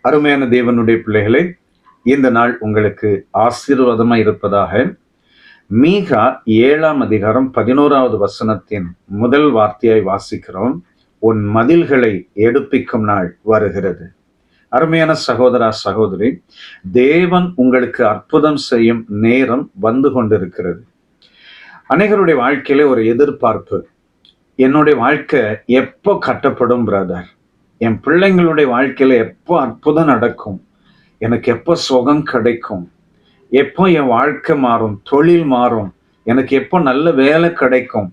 அருமையான தேவனுடைய பிள்ளைகளே, இந்த நாள் உங்களுக்கு ஆசீர்வாதமாய் இருப்பதாக. மீகா 7ஆம் அதிகாரம் 11வது வசனத்தின் முதல் வார்த்தையாய் வாசிக்கிறோம். உன் மதில்களை எடுப்பிக்கும் நாள் வருகிறது. அருமையான சகோதரா சகோதரி, தேவன் உங்களுக்கு அற்புதம் செய்யும் நேரம் வந்து கொண்டிருக்கிறது. அநேகருடைய வாழ்க்கையில ஒரு எதிர்பார்ப்பு, என்னுடைய வாழ்க்கை எப்போ கட்டப்படும் பிரதர், என் பிள்ளைங்களுடைய வாழ்க்கையில எப்போ அற்புதம் நடக்கும், எனக்கு எப்போ சுகம் கிடைக்கும், எப்போ என் வாழ்க்கை மாறும், தொழில் மாறும், எனக்கு எப்போ நல்ல வேலை கிடைக்கும்.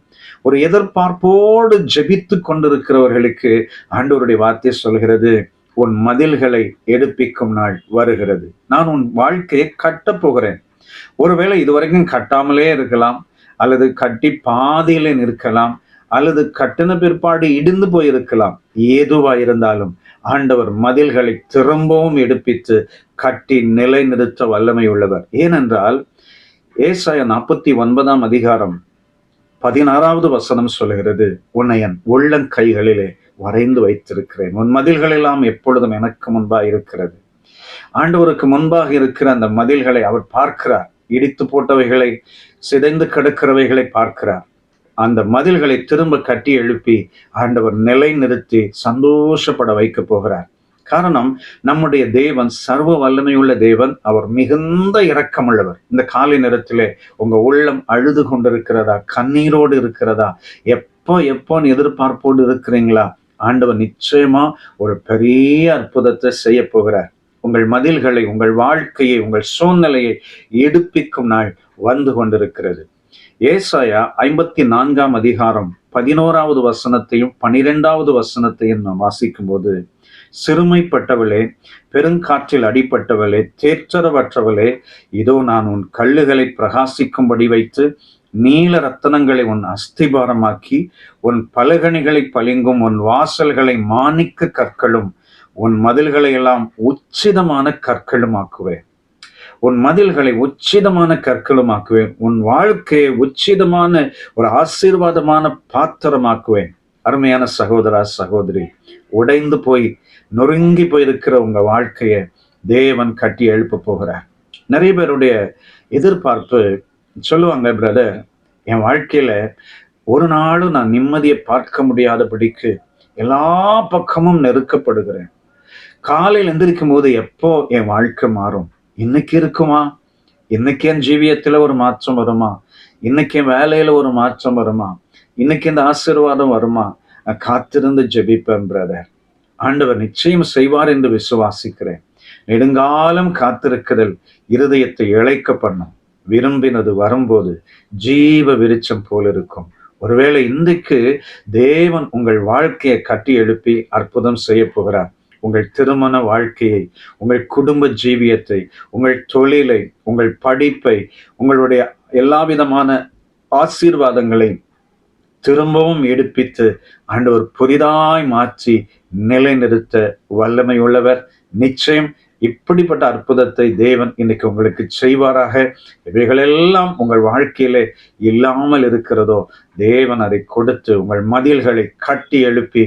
ஒரு எதிர்பார்ப்போடு ஜெபித்து கொண்டிருக்கிறவர்களுக்கு ஆண்டவருடைய வார்த்தை சொல்கிறது, உன் மதில்களை எடுப்பிக்கும் நாள் வருகிறது. நான் உன் வாழ்க்கையை கட்டப் போகிறேன். ஒருவேளை இதுவரைக்கும் கட்டாமலே இருக்கலாம், அல்லது கட்டி பாதியில நிற்கலாம், அல்லது கட்டின பிற்பாடு இடிந்து போயிருக்கலாம். ஏதுவா இருந்தாலும் ஆண்டவர் மதில்களை திரும்பவும் எடுப்பித்து கட்டி நிலைநிறுத்த வல்லமை உள்ளவர். ஏனென்றால் ஏசாயா 49ஆம் அதிகாரம் 16வது வசனம் சொல்கிறது, உன்னை என் உள்ளங்கைகளிலே வரைந்து வைத்திருக்கிறேன், உன் மதில்கள் எல்லாம் எப்பொழுதும் எனக்கு முன்பாக இருக்கிறது. ஆண்டவருக்கு முன்பாக இருக்கிற அந்த மதில்களை அவர் பார்க்கிறார். இடித்து போட்டவைகளை, சிதைந்து கிடக்கிறவைகளை பார்க்கிறார். அந்த மதில்களை திரும்ப கட்டி எழுப்பி ஆண்டவர் நிலை நிறுத்தி சந்தோஷப்பட வைக்க போகிறார். காரணம், நம்முடைய தேவன் சர்வ வல்லமையுள்ள தேவன். அவர் மிகுந்த இரக்கமுள்ளவர். இந்த காலை நேரத்திலே உங்க உள்ளம் அழுது கொண்டிருக்கிறதா, கண்ணீரோடு இருக்கிறதா, எப்போ எதிர்பார்ப்போடு இருக்கிறீங்களா? ஆண்டவர் நிச்சயமா ஒரு பெரிய அற்புதத்தை செய்ய போகிறார். உங்கள் மதில்களை, உங்கள் வாழ்க்கையை, உங்கள் சூழ்நிலையை எடுப்பிக்கும் நாள் வந்து கொண்டிருக்கிறது. ஏசாயா 54ஆம் அதிகாரம் 11வது வசனத்தையும் 12வது வசனத்தையும் நாம் வாசிக்கும் போது, சிறுமைப்பட்டவளே, பெருங்காற்றில் அடிப்பட்டவளே, தேற்றரவற்றவளே, இதோ நான் உன் கல்லுகளை பிரகாசிக்கும்படி வைத்து நீல ரத்தனங்களை உன் அஸ்திபாரமாக்கி, உன் பலகணிகளை பளிங்கும், உன் வாசல்களை மாணிக்க கற்களும், உன் மதில்களை எல்லாம் உச்சிதமான கற்களும் ஆக்குவேன். உன் மதில்களை உச்சிதமான கற்களுமாக்குவேன். உன் வாழ்க்கையை உச்சிதமான ஒரு ஆசீர்வாதமான பாத்திரமாக்குவேன். அருமையான சகோதரா சகோதரி, உடைந்து போய் நொறுங்கி போயிருக்கிற உங்க வாழ்க்கையை தேவன் கட்டி எழுப்ப போகிறார். நிறைய பேருடைய எதிர்பார்ப்பு சொல்லுவாங்க, பிரதர், என் வாழ்க்கையில ஒரு நாளும் நான் நிம்மதியை பார்க்க முடியாதபடிக்கு எல்லா பக்கமும் நெருக்கப்படுகிறேன். காலையில் எந்திரிக்கும் போது எப்போ என் வாழ்க்கை மாறும், இன்னைக்கு இருக்குமா, இன்னைக்கு என் ஜீவியத்துல ஒரு மாற்றம் வருமா, இன்னைக்கு என் வேலையில ஒரு மாற்றம் வருமா, இன்னைக்கு இந்த ஆசீர்வாதம் வருமா? நான் காத்திருந்து ஜெபிப்பேன் பிரதர். ஆண்டவர் நிச்சயம் செய்வார் என்று விசுவாசிக்கிறேன். நெடுங்காலம் காத்திருக்கிறதில் இருதயத்தை இழைக்க பண்ணும். விரும்பினது வரும்போது ஜீவ விருட்சம் போல் இருக்கும். ஒருவேளை இன்றைக்கு தேவன் உங்கள் வாழ்க்கையை கட்டி எழுப்பி அற்புதம் செய்ய போகிறார். உங்கள் திருமண வாழ்க்கையை, உங்கள் குடும்ப ஜீவியத்தை, உங்கள் தொழிலை, உங்கள் படிப்பை, உங்களுடைய எல்லா விதமான ஆசீர்வாதங்களை திரும்பவும் எடுப்பித்து ஆண்டவர் புதிதாய் மாற்றி நிலைநிறுத்த வல்லமை உள்ளவர். நிச்சயம் இப்படிப்பட்ட அற்புதத்தை தேவன் இன்னைக்கு உங்களுக்கு செய்வாராக. இவைகளெல்லாம் உங்கள் வாழ்க்கையிலே இல்லாமல் இருக்கிறதோ, தேவன் அதை கொடுத்து உங்கள் மதில்களை கட்டி எழுப்பி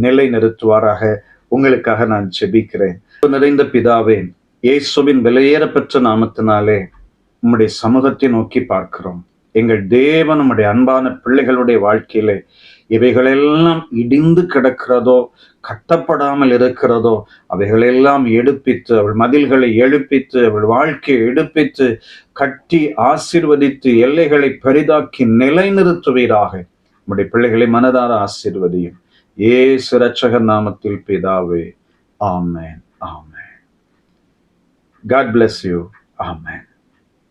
நிலை நிறுத்துவாராக. உங்களுக்காக நான் ஜெபிக்கிறேன். நிறைந்த பிதாவே, இயேசுவின் விலையேறப்பெற்ற நாமத்தினாலே உம்முடைய சமூகத்தை நோக்கி பார்க்கிறோம். எங்கள் தேவன் உம்முடைய அன்பான பிள்ளைகளுடைய வாழ்க்கையிலே இவைகளெல்லாம் இடிந்து கிடக்கிறதோ, கட்டப்படாமல் இருக்கிறதோ, அவைகளெல்லாம் எடுப்பித்து, அவள் மதில்களை எழுப்பித்து, அவள் வாழ்க்கையை எடுப்பித்து கட்டி ஆசீர்வதித்து எல்லைகளை பெரிதாக்கி நிலைநிறுத்துவீராக. உம்முடைய பிள்ளைகளை மனதார ஆசீர்வதியும். இயேசு இரட்சகர் நாமத்தில் பிதாவே, ஆமென், ஆமென். God bless you. Amen.